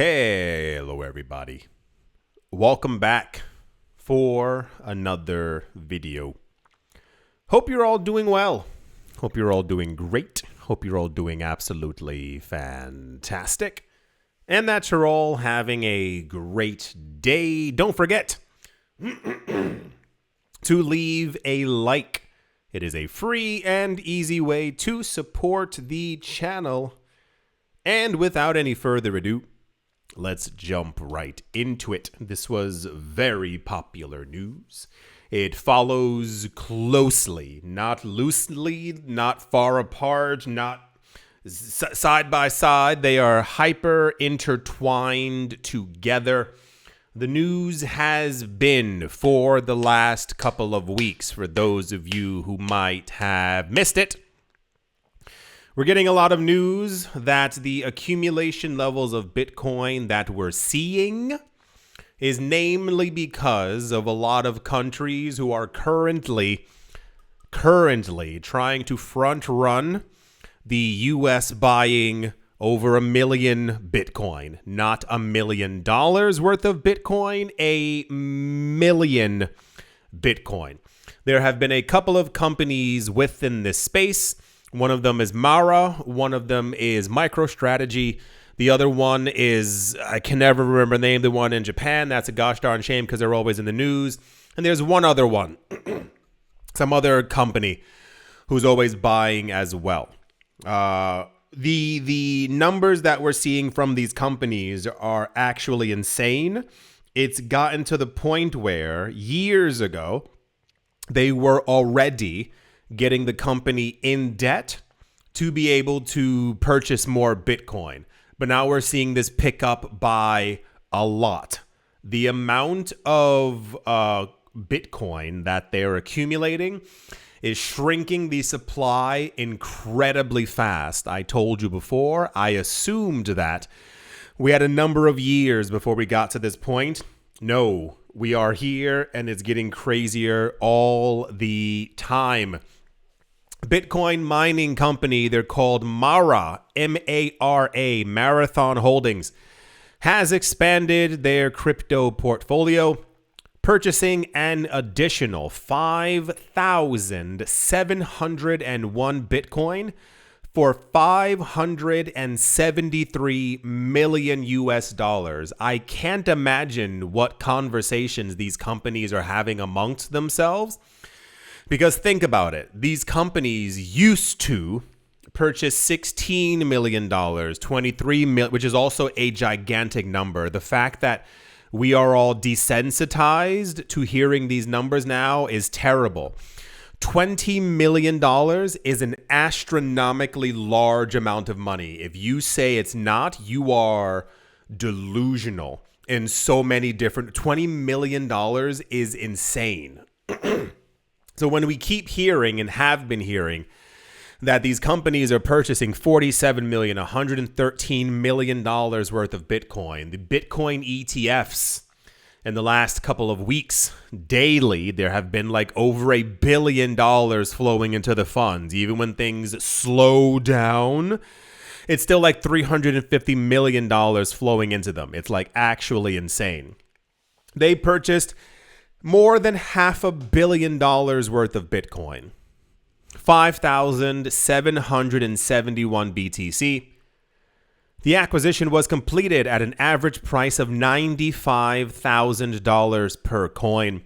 Hello everybody. Welcome back for another video. Hope you're all doing well. Hope you're all doing great. Hope you're all doing absolutely fantastic. And that you're all having a great day. Don't forget to leave a like. It is a free and easy way to support the channel. And without any further ado, let's jump right into it. This was very popular news. It follows closely, not loosely, not far apart, not side by side. They are hyper intertwined together. The news has been for the last couple of weeks, for those of you who might have missed it. We're getting a lot of news that the accumulation levels of Bitcoin that we're seeing is namely because of a lot of countries who are currently trying to front run the US buying over 1 million Bitcoin, not $1 million worth of Bitcoin, 1 million Bitcoin. There have been a couple of companies within this space. One of them is Mara. One of them is MicroStrategy. The other one is, I can never remember the name, the one in Japan. That's a gosh darn shame because they're always in the news. And there's one other one, some other company who's always buying as well. The numbers that we're seeing from these companies are actually insane. It's gotten to the point where years ago, they were already getting the company in debt to be able to purchase more Bitcoin. But now we're seeing this pick up by a lot. The amount of Bitcoin that they're accumulating is shrinking the supply incredibly fast. I told you before, I assumed that we had a number of years before we got to this point. No, we are here and it's getting crazier all the time. Bitcoin mining company, they're called Mara, M-A-R-A, Marathon Holdings, has expanded their crypto portfolio, purchasing an additional 5,701 Bitcoin for $573 million US. I can't imagine what conversations these companies are having amongst themselves. Because think about it. These companies used to purchase $16 million, $23 million, which is also a gigantic number. The fact that we are all desensitized to hearing these numbers now is terrible. $20 million is an astronomically large amount of money. If you say it's not, you are delusional in so many different. $20 million is insane. So when we keep hearing and have been hearing that these companies are purchasing $47 million, $113 million worth of Bitcoin, the Bitcoin ETFs in the last couple of weeks, daily, there have been like over $1 billion flowing into the funds. Even when things slow down, it's still like $350 million flowing into them. It's like actually insane. They purchased more than $500 million worth of Bitcoin, 5,771 BTC. The acquisition was completed at an average price of $95,000 per coin.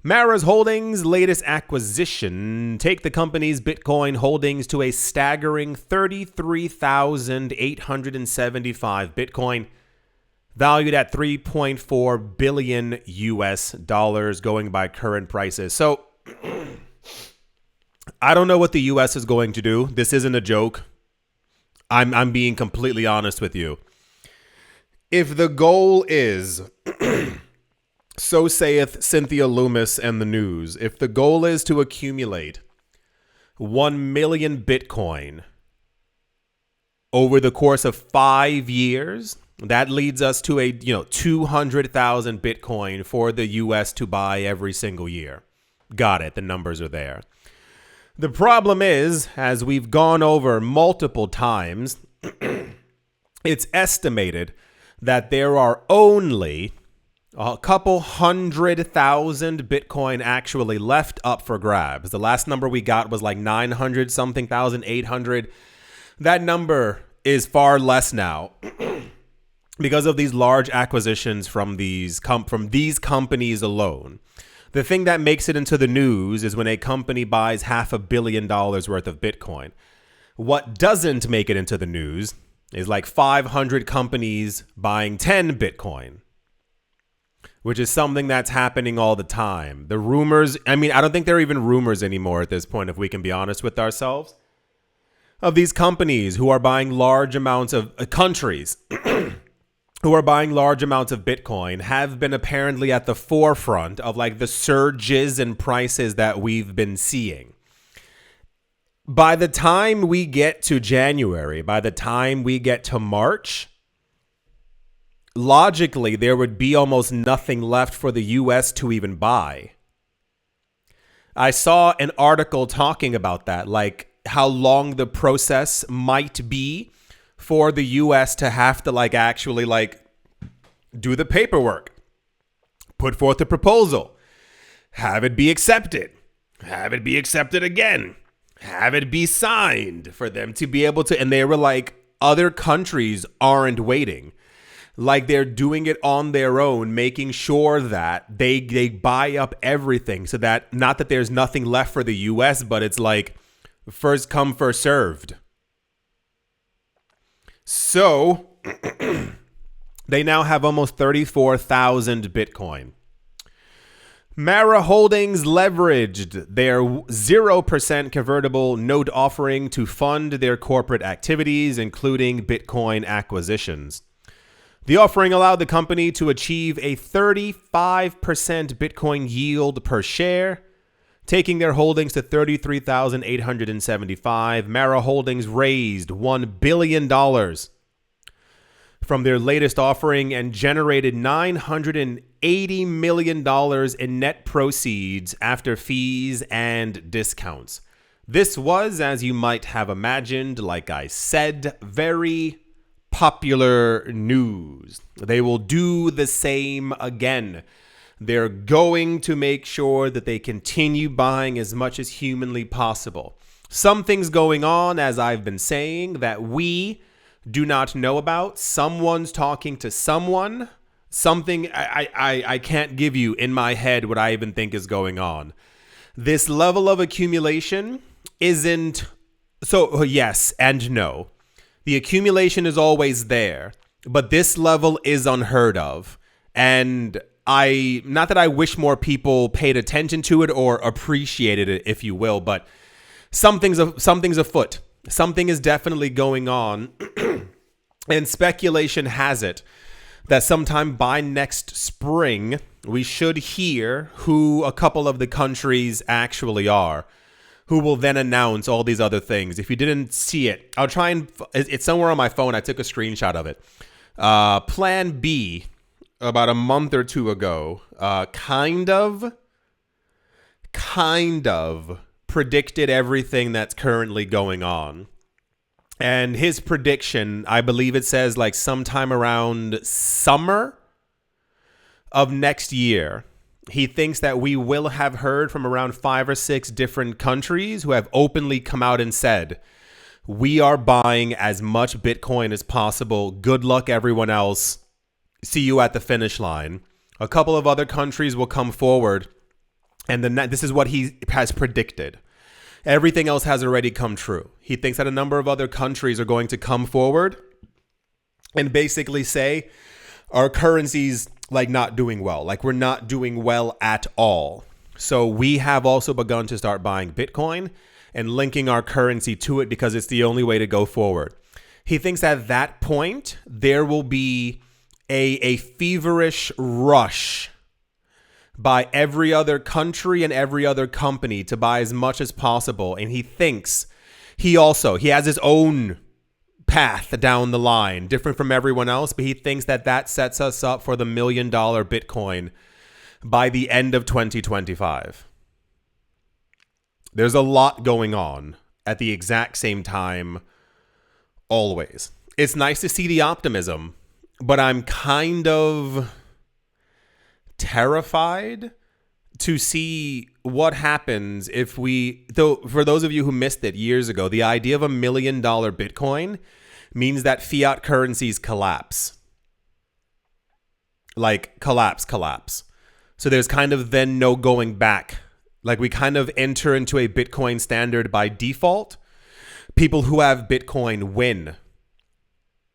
Mara's Holdings' latest acquisition take the company's Bitcoin holdings to a staggering 33,875 Bitcoin, valued at $3.4 billion US, going by current prices. So I don't know what the US is going to do. This isn't a joke. I'm being completely honest with you. If the goal is, so saith Cynthia Loomis and the news, if the goal is to accumulate 1 million Bitcoin over the course of 5 years, that leads us to a 200,000 Bitcoin for the US to buy every single year. Got it. The numbers are there. The problem is, as we've gone over multiple times, it's estimated that there are only a couple 100,000 Bitcoin actually left up for grabs. The last number we got was like 900 something thousand, 800. That number is far less now because of these large acquisitions from these companies alone. The thing that makes it into the news is when a company buys $500 million worth of Bitcoin. What doesn't make it into the news is like 500 companies buying 10 Bitcoin, which is something that's happening all the time. The rumors, I mean, I don't think they're even rumors anymore at this point, if we can be honest with ourselves, of these companies who are buying large amounts of countries who are buying large amounts of Bitcoin have been apparently at the forefront of like the surges in prices that we've been seeing. By the time we get to January, by the time we get to March, logically, there would be almost nothing left for the US to even buy. I saw an article talking about that, like how long the process might be for the US to have to like actually like do the paperwork, put forth a proposal, have it be accepted again, have it be signed for them to be able to. And they were like, other countries aren't waiting. Like they're doing it on their own, making sure that they buy up everything so that not that there's nothing left for the US, but it's like first come, first served. So they now have almost 34,000 Bitcoin. Mara Holdings leveraged their 0% convertible note offering to fund their corporate activities, including Bitcoin acquisitions. The offering allowed the company to achieve a 35% Bitcoin yield per share, taking their holdings to 33,875. Mara Holdings raised $1 billion from their latest offering and generated $980 million in net proceeds after fees and discounts. This was, as you might have imagined, like I said, very popular news. They will do the same again. They're going to make sure that they continue buying as much as humanly possible. Something's going on, as I've been saying, that we do not know about. Someone's talking to someone. Something I can't give you in my head what I even think is going on. This level of accumulation isn't... So, yes and no. The accumulation is always there, but this level is unheard of. And not that I wish more people paid attention to it or appreciated it, if you will, but something's afoot. Something is definitely going on. And speculation has it that sometime by next spring, we should hear who a couple of the countries actually are, who will then announce all these other things. If you didn't see it, I'll try and... It's somewhere on my phone. I took a screenshot of it. Plan B, about a month or two ago, kind of predicted everything that's currently going on. And his prediction, I believe it says like sometime around summer of next year, he thinks that we will have heard from around 5 or 6 different countries who have openly come out and said, we are buying as much Bitcoin as possible. Good luck, everyone else. See you at the finish line. A couple of other countries will come forward. And then this is what he has predicted. Everything else has already come true. He thinks that a number of other countries are going to come forward and basically say our currency's like not doing well. Like we're not doing well at all. So we have also begun to start buying Bitcoin and linking our currency to it because it's the only way to go forward. He thinks at that point there will be a feverish rush by every other country and every other company to buy as much as possible. And he thinks he has his own path down the line, different from everyone else, but he thinks that sets us up for the $1 million Bitcoin by the end of 2025. There's a lot going on at the exact same time, always. It's nice to see the optimism but I'm kind of terrified to see what happens if we, though, for those of you who missed it years ago, the idea of $1 million Bitcoin means that fiat currencies collapse. Like collapse. So there's kind of then no going back. Like we kind of enter into a Bitcoin standard by default. People who have Bitcoin win.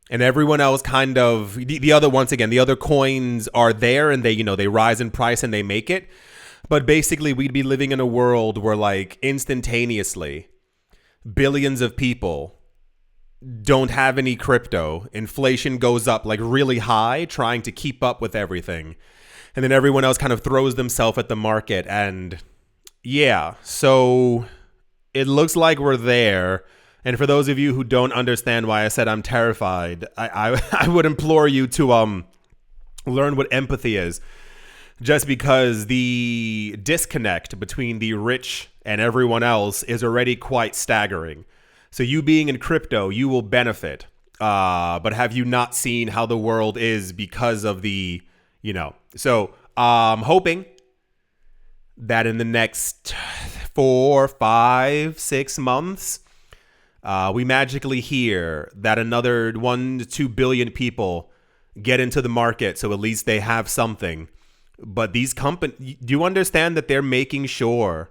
And everyone else kind of, the other coins are there and they rise in price and they make it. But basically we'd be living in a world where like instantaneously billions of people don't have any crypto. Inflation goes up like really high, trying to keep up with everything. And then everyone else kind of throws themselves at the market. And yeah, so it looks like we're there. And for those of you who don't understand why I said I'm terrified, I would implore you to learn what empathy is. Just because the disconnect between the rich and everyone else is already quite staggering. So you being in crypto, you will benefit. But have you not seen how the world is because of the, So I'm hoping that in the next 4, 5, 6 months, we magically hear that another 1 to 2 billion people get into the market, so at least they have something. But these companies, do you understand that they're making sure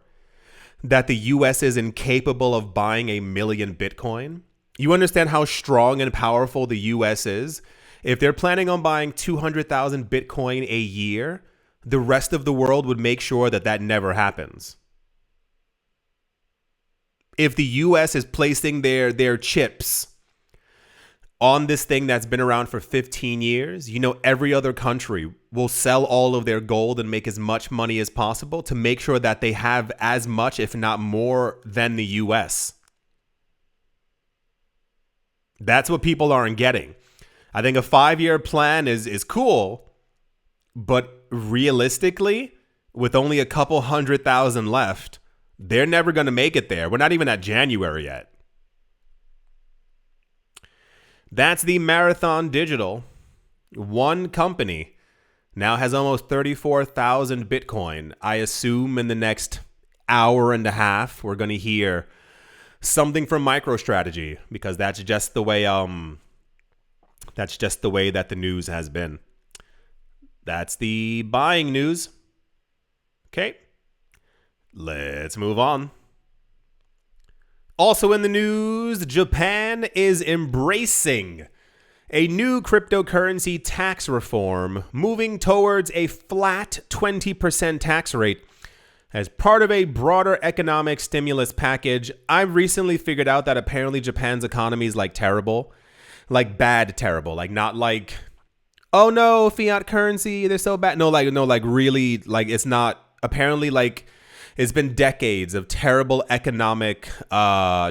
that the U.S. is incapable of buying 1 million Bitcoin? You understand how strong and powerful the U.S. is? If they're planning on buying 200,000 Bitcoin a year, the rest of the world would make sure that that never happens. If the U.S. is placing their chips on this thing that's been around for 15 years, every other country will sell all of their gold and make as much money as possible to make sure that they have as much, if not more, than the U.S. That's what people aren't getting. I think a 5-year plan is cool, but realistically, with only a couple 100,000 left, they're never going to make it there. We're not even at January yet. That's the Marathon Digital. One company now has almost 34,000 Bitcoin. I assume in the next hour and a half, we're going to hear something from MicroStrategy, because that's just the way that the news has been. That's the buying news. Okay. Let's move on. Also in the news, Japan is embracing a new cryptocurrency tax reform, moving towards a flat 20% tax rate as part of a broader economic stimulus package. I've recently figured out that apparently Japan's economy is like terrible, like bad terrible, like not like, oh no, fiat currency, they're so bad. No, like really, like it's not, apparently like it's been decades of terrible economic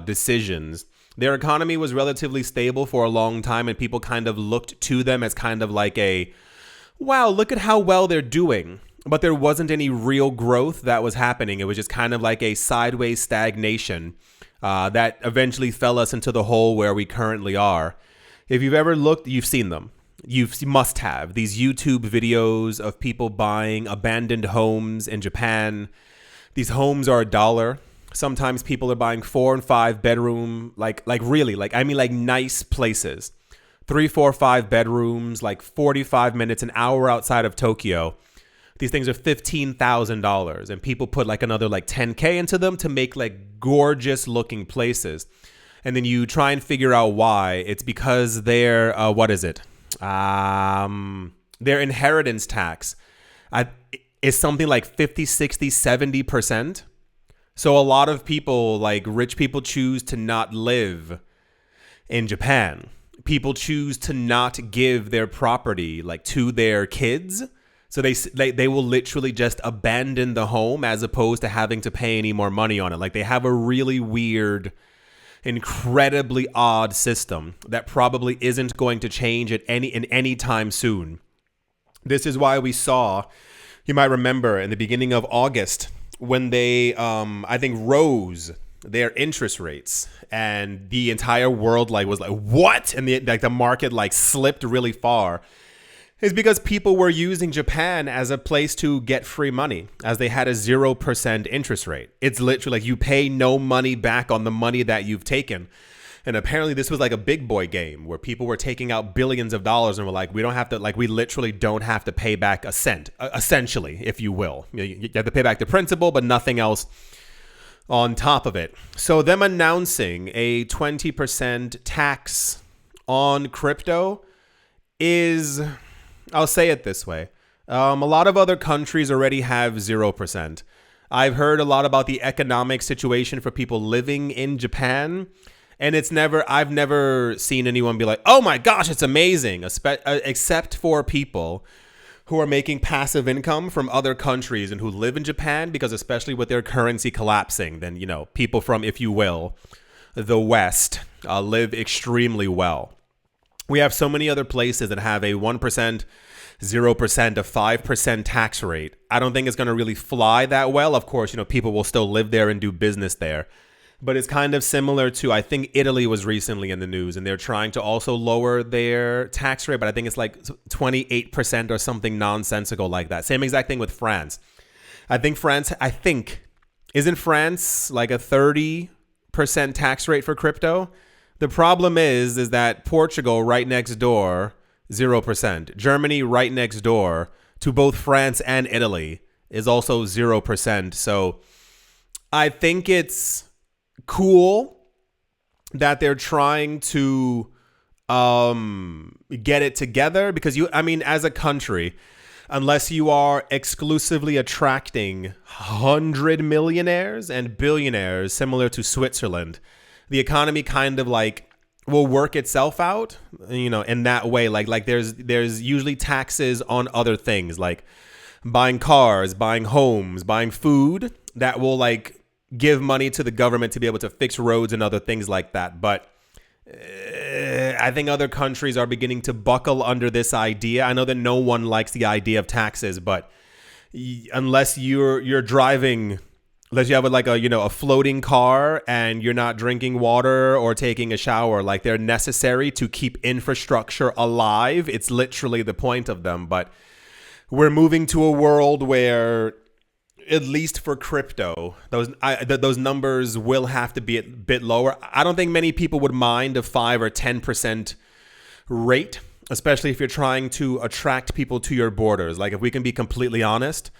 decisions. Their economy was relatively stable for a long time, and people kind of looked to them as kind of like a, wow, look at how well they're doing. But there wasn't any real growth that was happening. It was just kind of like a sideways stagnation that eventually fell us into the hole where we currently are. If you've ever looked, you've seen them. You must have. These YouTube videos of people buying abandoned homes in Japan. These homes are $1. Sometimes people are buying 4 and 5 bedroom, like nice places. 3, 4, 5 bedrooms, like 45 minutes, an hour outside of Tokyo. These things are $15,000, and people put like another like $10K into them to make like gorgeous looking places. And then you try and figure out why. It's because their their inheritance tax is something like 50, 60, 70%. So a lot of people, like rich people, choose to not live in Japan. People choose to not give their property like to their kids. So they will literally just abandon the home as opposed to having to pay any more money on it. Like they have a really weird, incredibly odd system that probably isn't going to change in any time soon. This is why we saw, you might remember in the beginning of August, when they, I think Rose their interest rates, and the entire world was like, what? And the market slipped really far, is because people were using Japan as a place to get free money, as they had a 0% interest rate. It's literally you pay no money back on the money that you've taken. And apparently this was a big boy game where people were taking out billions of dollars and were like, we don't have to, we literally don't have to pay back a cent, essentially, if you will. You have to pay back the principal, but nothing else on top of it. So them announcing a 20% tax on crypto is, I'll say it this way. A lot of other countries already have 0%. I've heard a lot about the economic situation for people living in Japan. And I've never seen anyone be like, oh my gosh, it's amazing, except for people who are making passive income from other countries and who live in Japan, because especially with their currency collapsing, then, people from, if you will, the West live extremely well. We have so many other places that have a 1%, 0%, a 5% tax rate. I don't think it's going to really fly that well. Of course, people will still live there and do business there. But it's kind of similar to, I think Italy was recently in the news, and they're trying to also lower their tax rate, but I think it's 28% or something nonsensical like that. Same exact thing with France. Isn't France a 30% tax rate for crypto? The problem is that Portugal right next door, 0%. Germany right next door to both France and Italy is also 0%. So I think it's cool that they're trying to get it together, because as a country, unless you are exclusively attracting 100 millionaires and billionaires similar to Switzerland, the economy kind of will work itself out, in that way. There's usually taxes on other things like buying cars, buying homes, buying food that will give money to the government to be able to fix roads and other things like that. But I think other countries are beginning to buckle under this idea. I know that no one likes the idea of taxes, but unless you're driving, unless you have a floating car and you're not drinking water or taking a shower, they're necessary to keep infrastructure alive. It's literally the point of them. But we're moving to a world where, at least for crypto, those numbers will have to be a bit lower. I don't think many people would mind a 5 or 10% rate, especially if you're trying to attract people to your borders. If we can be completely honest,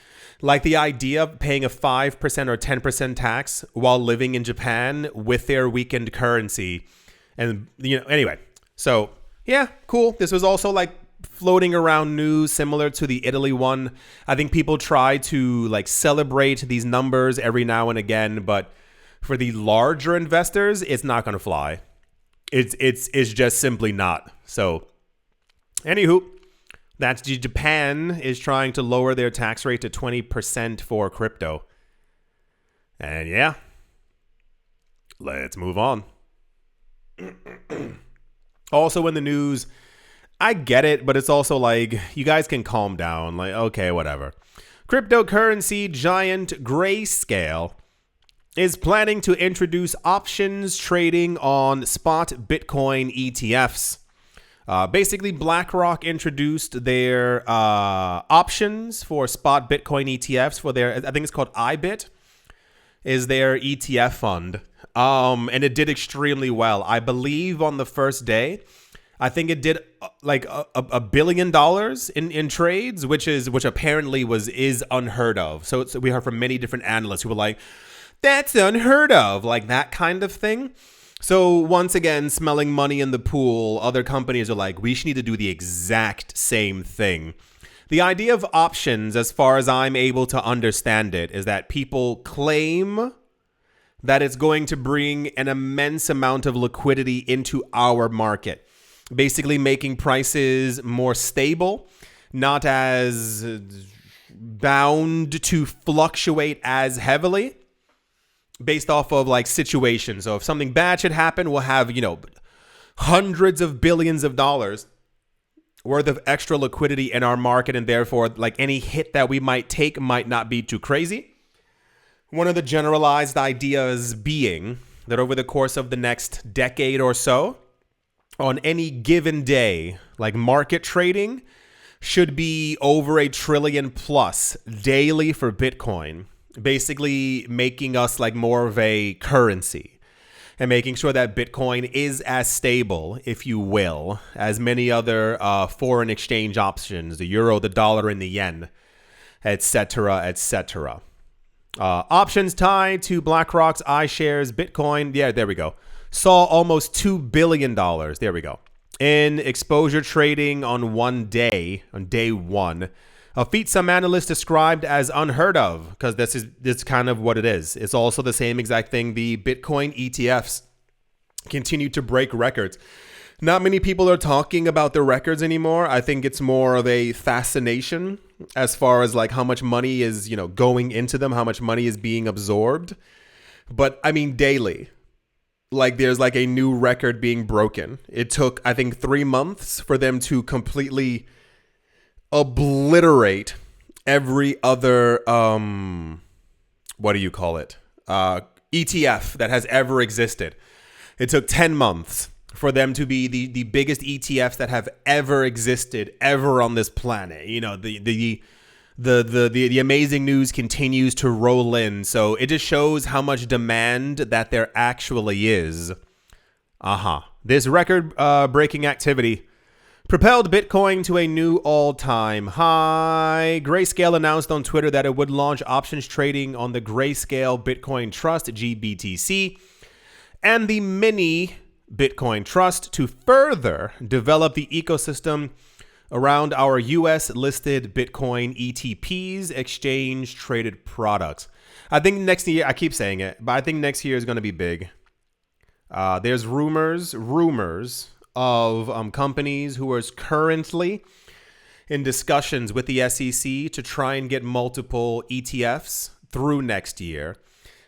the idea of paying a 5% or 10% tax while living in Japan with their weakened currency. And, anyway, so yeah, cool. This was also floating around news similar to the Italy one. I think people try to celebrate these numbers every now and again, but for the larger investors, it's not going to fly. It's just simply not. So, anywho, that's Japan is trying to lower their tax rate to 20% for crypto. And yeah, let's move on. Also in the news, I get it, but it's also you guys can calm down. Okay, whatever. Cryptocurrency giant Grayscale is planning to introduce options trading on spot Bitcoin ETFs. Basically, BlackRock introduced their options for spot Bitcoin ETFs for their, I think it's called iBit, is their ETF fund. And it did extremely well. I believe on the first day, I think it did $1 billion in trades, which apparently is unheard of. So we heard from many different analysts who were like, that's unheard of, that kind of thing. So once again, smelling money in the pool, other companies are like, we should need to do the exact same thing. The idea of options, as far as I'm able to understand it, is that people claim that it's going to bring an immense amount of liquidity into our market, basically making prices more stable, not as bound to fluctuate as heavily based off of situations. So if something bad should happen, we'll have, hundreds of billions of dollars worth of extra liquidity in our market, and therefore any hit that we might take might not be too crazy. One of the generalized ideas being that over the course of the next decade or so, on any given day, like market trading should be over $1 trillion plus daily for Bitcoin, basically making us like more of a currency and making sure that Bitcoin is as stable, if you will, as many other foreign exchange options, the euro, the dollar, and the yen, etc., etc. Options tied to BlackRock's iShares Bitcoin. Yeah, there we go. Saw almost $2 billion. There we go. In exposure trading on one day, on day one. A feat some analysts described as unheard of, because this kind of what it is. It's also the same exact thing. The Bitcoin ETFs continue to break records. Not many people are talking about the records anymore. I think it's more of a fascination as far as like how much money is, going into them, how much money is being absorbed. But I mean, daily, like there's like a new record being broken. It took, I think, 3 months for them to completely obliterate every other, what do you call it? ETF that has ever existed. It took 10 months for them to be the biggest ETFs that have ever existed ever on this planet. The amazing news continues to roll in. So it just shows how much demand that there actually is. This record breaking activity propelled Bitcoin to a new all-time high. Grayscale announced on Twitter that it would launch options trading on the Grayscale Bitcoin Trust, GBTC, and the Mini Bitcoin Trust to further develop the ecosystem around our US-listed Bitcoin ETPs, exchange-traded products. I think next year, I keep saying it, but I think next year is going to be big. There's rumors of companies who are currently in discussions with the SEC to try and get multiple ETFs through next year.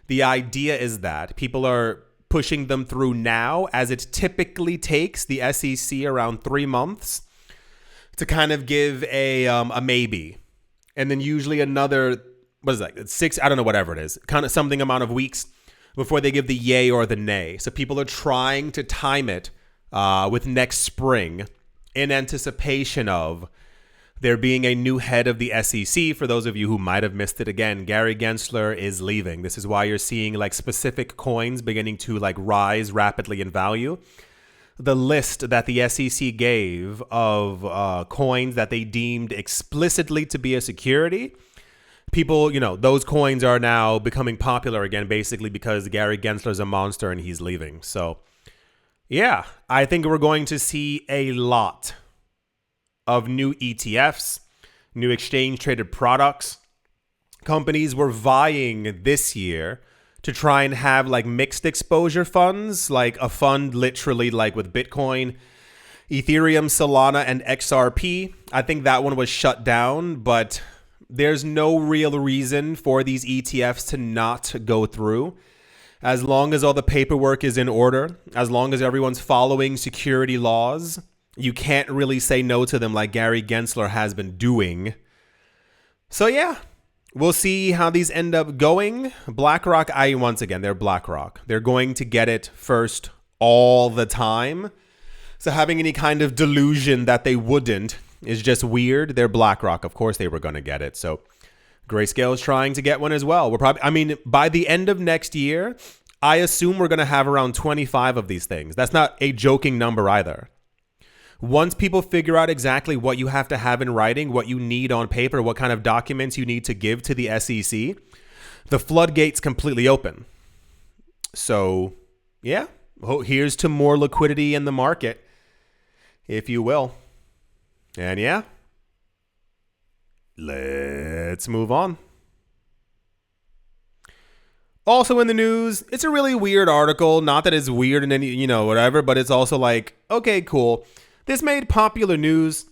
The idea is that people are pushing them through now, as it typically takes the SEC around 3 months to kind of give a maybe. And then usually another, 6, I don't know, whatever it is, kind of something amount of weeks before they give the yay or the nay. So people are trying to time it with next spring in anticipation of there being a new head of the SEC. For those of you who might have missed it, again, Gary Gensler is leaving. This is why you're seeing like specific coins beginning to like rise rapidly in value. The list that the SEC gave of coins that they deemed explicitly to be a security, people, those coins are now becoming popular again, basically because Gary Gensler's a monster and he's leaving. So yeah, I think we're going to see a lot of new ETFs, new exchange-traded products. Companies were vying this year to try and have like mixed exposure funds, like a fund literally like with Bitcoin, Ethereum, Solana, and XRP. I think that one was shut down, but there's no real reason for these ETFs to not go through. As long as all the paperwork is in order, as long as everyone's following security laws, you can't really say no to them like Gary Gensler has been doing. So yeah, we'll see how these end up going. BlackRock, once again, they're BlackRock. They're going to get it first all the time. So having any kind of delusion that they wouldn't is just weird. They're BlackRock. Of course they were going to get it. So Grayscale is trying to get one as well. By the end of next year, I assume we're going to have around 25 of these things. That's not a joking number either. Once people figure out exactly what you have to have in writing, what you need on paper, what kind of documents you need to give to the SEC, the floodgates completely open. So, yeah, here's to more liquidity in the market, if you will. And yeah, let's move on. Also in the news, it's a really weird article. Not that it's weird in any, whatever, but it's also like, okay, cool. This made popular news.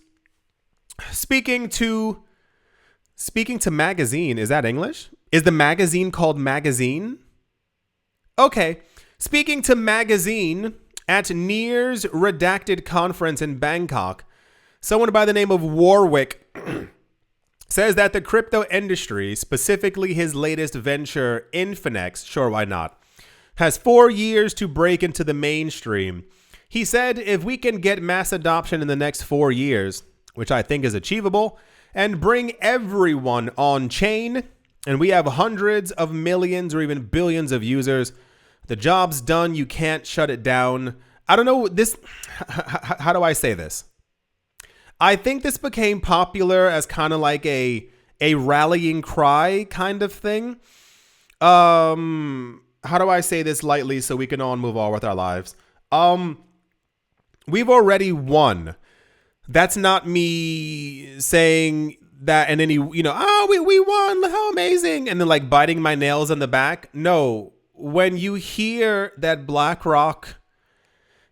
Speaking to Magazine. Is that English? Is the magazine called Magazine? Okay. Speaking to Magazine at Near's Redacted Conference in Bangkok, someone by the name of Warwick says that the crypto industry, specifically his latest venture, Infinex, sure, why not, has 4 years to break into the mainstream. He said if we can get mass adoption in the next 4 years, which I think is achievable, and bring everyone on chain, and we have hundreds of millions or even billions of users, the job's done. You can't shut it down. I don't know this. How do I say this? I think this became popular as kind of like a rallying cry kind of thing. How do I say this lightly so we can all move on with our lives? We've already won. That's not me saying that and any, we won, how amazing, and then like biting my nails on the back. No, when you hear that BlackRock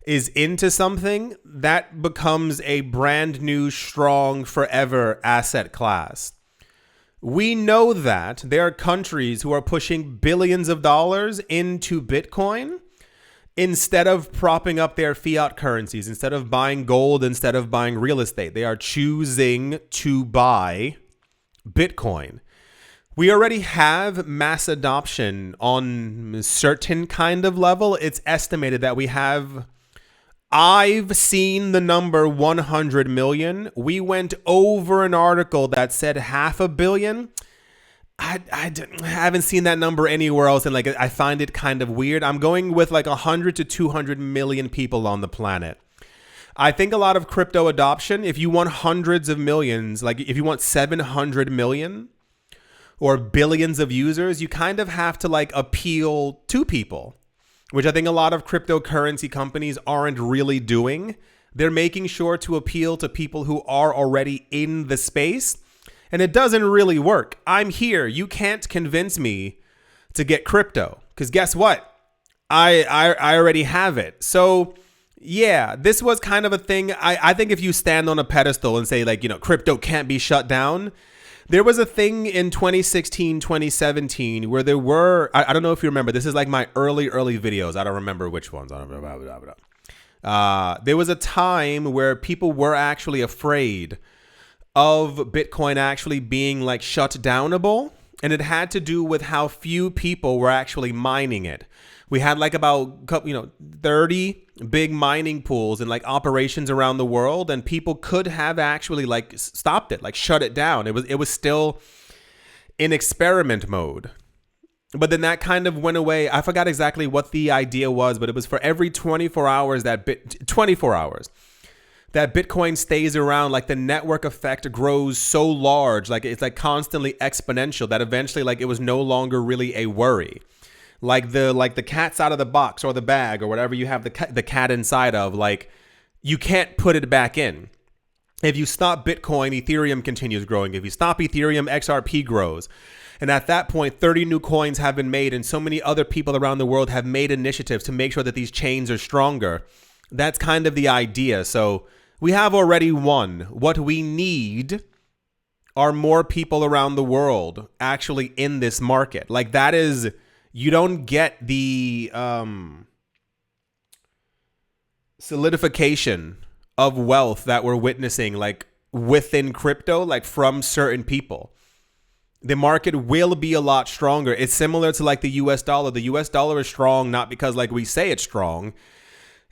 is into something, that becomes a brand new, strong, forever asset class. We know that there are countries who are pushing billions of dollars into Bitcoin instead of propping up their fiat currencies, instead of buying gold, instead of buying real estate. They are choosing to buy Bitcoin. We already have mass adoption on a certain kind of level. It's estimated that we have, I've seen the number 100 million. We went over an article that said 500 million. I haven't seen that number anywhere else, and like I find it kind of weird. I'm going with like 100 to 200 million people on the planet. I think a lot of crypto adoption, if you want hundreds of millions, like if you want 700 million or billions of users, you kind of have to like appeal to people, which I think a lot of cryptocurrency companies aren't really doing. They're making sure to appeal to people who are already in the space. And it doesn't really work. I'm here. You can't convince me to get crypto. Because guess what? I already have it. So yeah, this was kind of a thing. I think if you stand on a pedestal and say like, crypto can't be shut down. There was a thing in 2016, 2017 where there were, I don't know if you remember, this is like my early videos. I don't remember which ones. There was a time where people were actually afraid of Bitcoin actually being like shut downable, and it had to do with how few people were actually mining it. We had like about 30 big mining pools and like operations around the world, and people could have actually like stopped it, like shut it down. It was still in experiment mode. But then that kind of went away. I forgot exactly what the idea was, but it was for every 24 hours that Bitcoin stays around, like the network effect grows so large, like it's like constantly exponential, that eventually like it was no longer really a worry. Like the cat's out of the box or the bag or whatever you have the cat inside of, like you can't put it back in. If you stop Bitcoin, Ethereum continues growing. If you stop Ethereum, XRP grows. And at that point, 30 new coins have been made, and so many other people around the world have made initiatives to make sure that these chains are stronger. That's kind of the idea. So we have already won. What we need are more people around the world actually in this market. Like that is, you don't get the solidification of wealth that we're witnessing like within crypto, like from certain people. The market will be a lot stronger. It's similar to like the US dollar. The US dollar is strong not because like we say it's strong.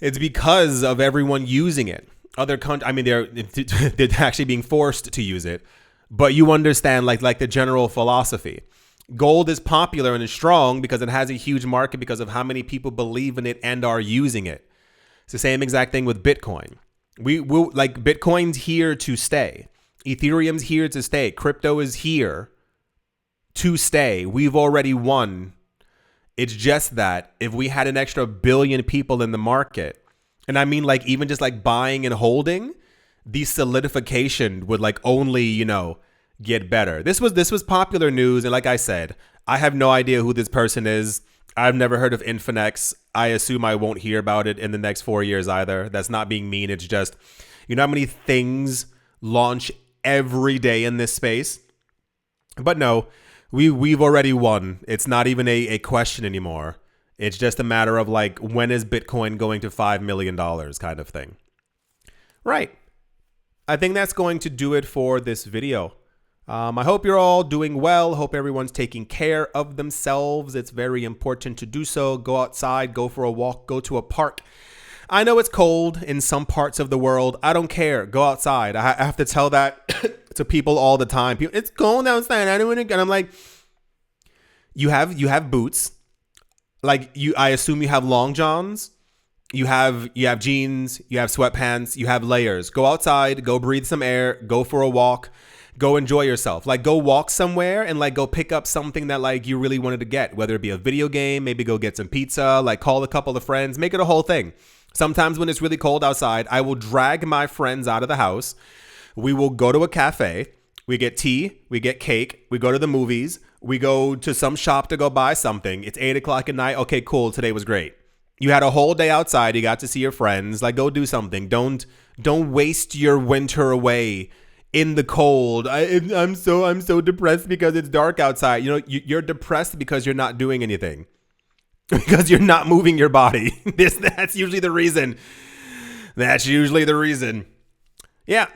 It's because of everyone using it. Other countries, I mean, they're actually being forced to use it, but you understand like the general philosophy. Gold is popular and is strong because it has a huge market because of how many people believe in it and are using it. It's the same exact thing with Bitcoin. We will like Bitcoin's here to stay. Ethereum's here to stay. Crypto is here to stay. We've already won. It's just that if we had an extra billion people in the market, and I mean like even just like buying and holding, the solidification would like only, get better. This was popular news. And like I said, I have no idea who this person is. I've never heard of Infinex. I assume I won't hear about it in the next 4 years either. That's not being mean. It's just, how many things launch every day in this space? But no, we've already won. It's not even a question anymore. It's just a matter of like, when is Bitcoin going to $5 million kind of thing. Right. I think that's going to do it for this video. I hope you're all doing well. Hope everyone's taking care of themselves. It's very important to do so. Go outside, go for a walk, go to a park. I know it's cold in some parts of the world. I don't care. Go outside. I have to tell that to people all the time. It's cold outside. I don't want to. And I'm like, you have boots. Like I assume you have long johns. You have jeans. You have sweatpants. You have layers. Go outside. Go breathe some air. Go for a walk. Go enjoy yourself. Like, go walk somewhere and like go pick up something that like you really wanted to get, whether it be a video game, maybe go get some pizza, like call a couple of friends, make it a whole thing. Sometimes when it's really cold outside, I will drag my friends out of the house. We will go to a cafe. We get tea. We get cake. We go to the movies. We go to some shop to go buy something. It's 8 o'clock at night. Okay, cool. Today was great. You had a whole day outside. You got to see your friends. Like, go do something. Don't waste your winter away in the cold. I'm so depressed because it's dark outside. You know, you're depressed because you're not doing anything. Because you're not moving your body. That's usually the reason. Yeah.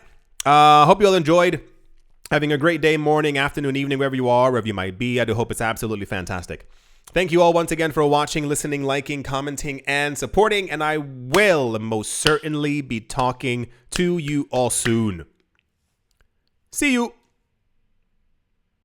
Hope you all enjoyed. Having a great day, morning, afternoon, evening, wherever you are, wherever you might be. I do hope it's absolutely fantastic. Thank you all once again for watching, listening, liking, commenting, and supporting. And I will most certainly be talking to you all soon. See you.